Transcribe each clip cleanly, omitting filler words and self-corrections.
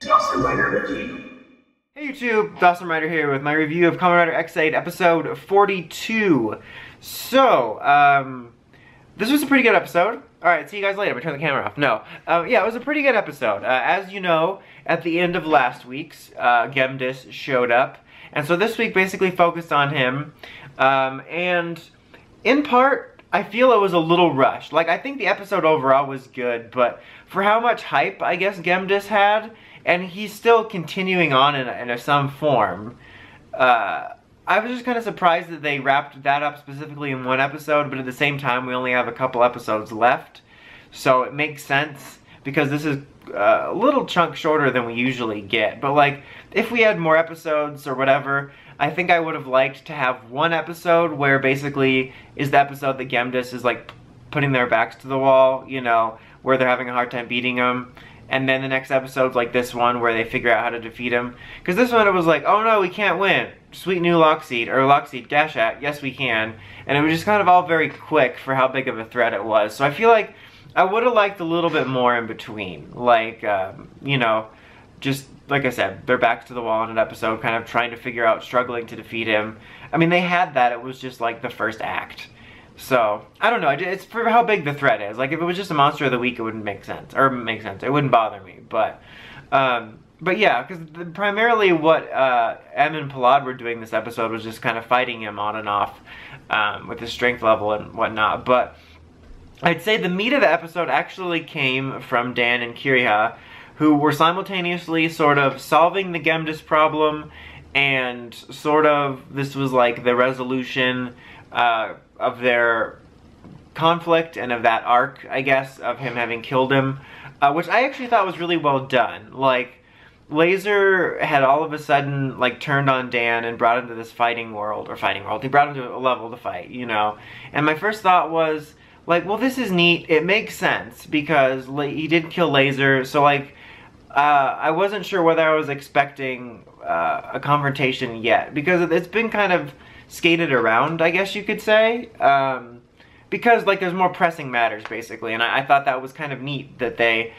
Kamen Rider Wiki. Hey YouTube, Kamen Rider here with my review of Kamen Rider X8 episode 42. So, this was a pretty good episode. Alright, see you guys later. I'm gonna turn the camera off. No. Yeah, it was a pretty good episode. As you know, at the end of last week's, Gemdeus showed up. And so this week basically focused on him. And in part, I feel it was a little rushed. Like, I think the episode overall was good, but for how much hype, I guess, Gemdeus had, and he's still continuing on in some form, I was just kind of surprised that they wrapped that up specifically in one episode, but at the same time, we only have a couple episodes left. So it makes sense, because this is a little chunk shorter than we usually get. But, like, if we had more episodes or whatever, I think I would have liked to have one episode where basically is the episode that Gamedeus is, like, putting their backs to the wall, you know, where they're having a hard time beating him. And then the next episode's like this one where they figure out how to defeat him. Because this one it was like, oh no, we can't win. Sweet new Lockseed, or Lockseed Gashat, yes we can. And it was just kind of all very quick for how big of a threat it was. So I feel like I would have liked a little bit more in between. Like, you know, just, like I said, their backs to the wall in an episode, kind of trying to figure out, struggling to defeat him. I mean, they had that, it was just like the first act. So, I don't know, it's for how big the threat is. Like, if it was just a Monster of the Week, it wouldn't make sense. Or make sense, it wouldn't bother me. But yeah, because primarily what Em and Palad were doing this episode was just kind of fighting him on and off with his strength level and whatnot. But I'd say the meat of the episode actually came from Dan and Kiriya, who were simultaneously sort of solving the Gemdeus problem, and sort of, this was like the resolution of their conflict and of that arc, I guess, of him having killed him, which I actually thought was really well done. Like, Laser had all of a sudden, like, turned on Dan and brought him to this fighting world, he brought him to a level to fight, you know, and my first thought was, like, well, this is neat, it makes sense, because he did kill Laser, so, like, I wasn't sure whether I was expecting a confrontation yet, because it's been kind of skated around, I guess you could say, because, like, there's more pressing matters, basically, and I thought that was kind of neat that they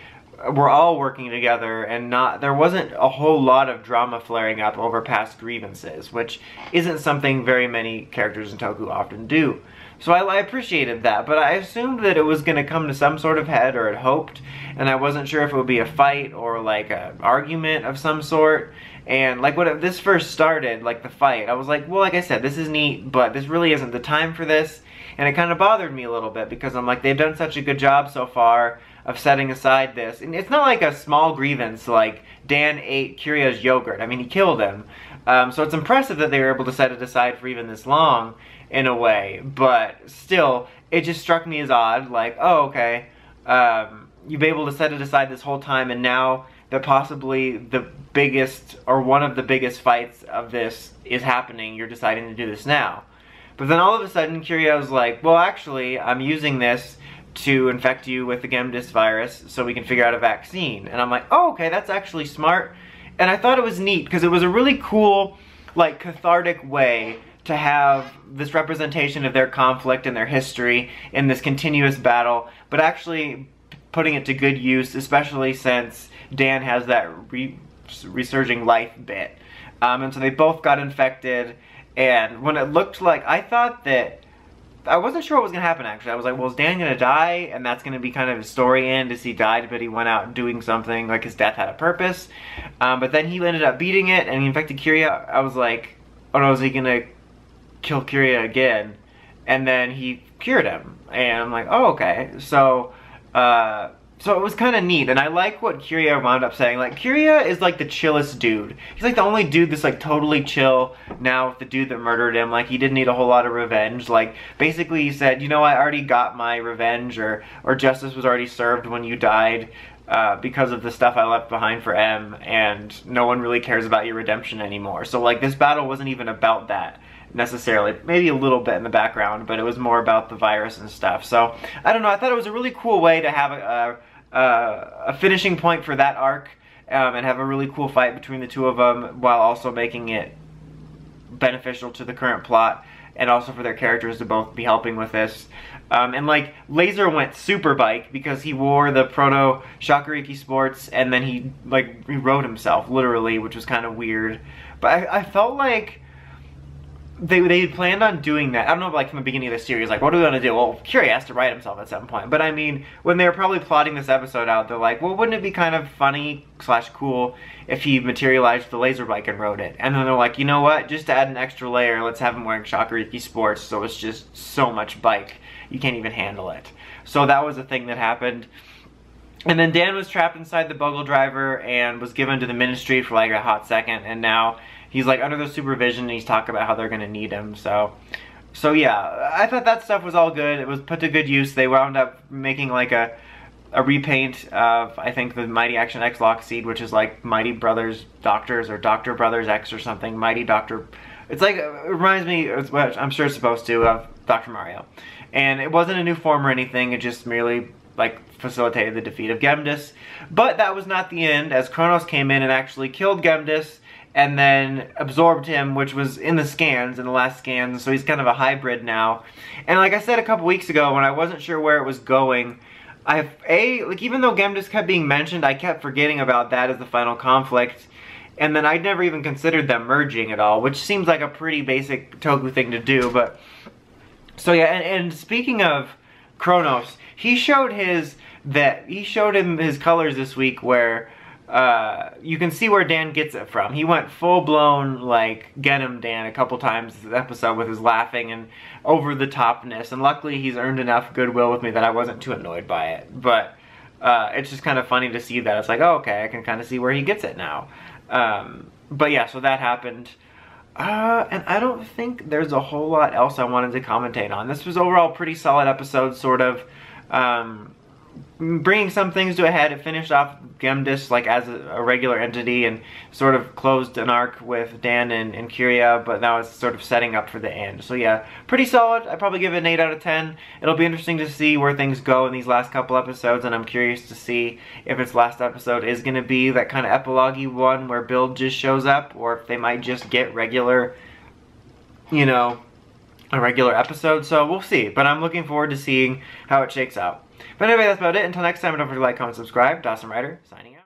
were all working together and there wasn't a whole lot of drama flaring up over past grievances, which isn't something very many characters in Toku often do. So I appreciated that, but I assumed that it was going to come to some sort of head, or had hoped, and I wasn't sure if it would be a fight or, like, an argument of some sort. And, like, when this first started, like, the fight, I was like, well, like I said, this is neat, but this really isn't the time for this. And it kind of bothered me a little bit, because I'm like, they've done such a good job so far of setting aside this. And it's not like a small grievance, like Dan ate Kiriya's yogurt. I mean, he killed him. So it's impressive that they were able to set it aside for even this long, in a way. But still, it just struck me as odd, like, oh, okay, you've been able to set it aside this whole time, and now that possibly the biggest, or one of the biggest fights of this is happening, you're deciding to do this now. But then all of a sudden, Kiriya was like, well, actually, I'm using this to infect you with the Gemdeus virus so we can figure out a vaccine. And I'm like, oh, okay, that's actually smart. And I thought it was neat, because it was a really cool, like, cathartic way to have this representation of their conflict and their history in this continuous battle, but actually putting it to good use, especially since Dan has that resurging life bit. And so they both got infected, and when it looked like, I thought that, I wasn't sure what was going to happen, actually. I was like, well, is Dan going to die? And that's going to be kind of his story end, as he died, but he went out doing something, like his death had a purpose. But then he ended up beating it, and he infected Kiriya. I was like, oh no, is he going to kill Kiriya again? And then he cured him. And I'm like, oh, okay. So it was kind of neat, and I like what Kiriya wound up saying. Like, Kiriya is like the chillest dude. He's like the only dude that's like totally chill now with the dude that murdered him. Like, he didn't need a whole lot of revenge. Like, basically he said, you know, I already got my revenge, or justice was already served when you died because of the stuff I left behind for M, and no one really cares about your redemption anymore. So, like, this battle wasn't even about that necessarily. Maybe a little bit in the background, but it was more about the virus and stuff. So, I don't know, I thought it was a really cool way to have a finishing point for that arc, and have a really cool fight between the two of them, while also making it beneficial to the current plot. and also for their characters to both be helping with this. And like Laser went super bike because he wore the Proto Shakuriki Sports, and then he rode himself literally, which was kind of weird. But I felt like they planned on doing that. I don't know, like from the beginning of the series, like what are we gonna do? Well, Kiriya has to ride himself at some point. But I mean, when they were probably plotting this episode out, they're like, well, wouldn't it be kind of funny / cool if he materialized the laser bike and rode it? And then they're like, you know what? Just to add an extra layer, let's have him wearing Shakuriki Sports, so it's just so much bike, you can't even handle it. So that was a thing that happened. And then Dan was trapped inside the Buggle Driver and was given to the Ministry for like a hot second, and now he's like under their supervision, and he's talking about how they're gonna need him. So yeah, I thought that stuff was all good. It was put to good use. They wound up making like a repaint of, I think, the Mighty Action X Lockseed, which is like Mighty Brothers Doctors or Doctor Brothers X or something. Mighty Doctor. It's like, it reminds me, I'm sure it's supposed to, of Dr. Mario. And it wasn't a new form or anything. It just merely like facilitated the defeat of Gemdeus. But that was not the end, as Kronos came in and actually killed Gemdeus and then absorbed him, which was in the scans, in the last scans, so he's kind of a hybrid now. And like I said a couple weeks ago, when I wasn't sure where it was going, even though Gemdeus kept being mentioned, I kept forgetting about that as the final conflict, and then I'd never even considered them merging at all, which seems like a pretty basic Toku thing to do. But so yeah, and speaking of Kronos, he showed him his colors this week, where you can see where Dan gets it from. He went full-blown like Genom Dan a couple times this episode with his laughing and over-the-topness, and luckily he's earned enough goodwill with me that I wasn't too annoyed by it. But it's just kind of funny to see that. It's like, oh, okay, I can kind of see where he gets it now. But yeah, so that happened. And I don't think there's a whole lot else I wanted to commentate on. This was overall a pretty solid episode, sort of. Bringing some things to a head. It finished off Gamedeus like as a regular entity and sort of closed an arc with Dan and Kiriya, but now it's sort of setting up for the end. So yeah, pretty solid. I'd probably give it an 8 out of 10. It'll be interesting to see where things go in these last couple episodes, and I'm curious to see if its last episode is going to be that kind of epilogue-y one where Build just shows up, or if they might just get regular, you know, a regular episode. So we'll see, but I'm looking forward to seeing how it shakes out. But anyway, that's about it. Until next time, don't forget to like, comment, subscribe. Dawson Rider, signing out.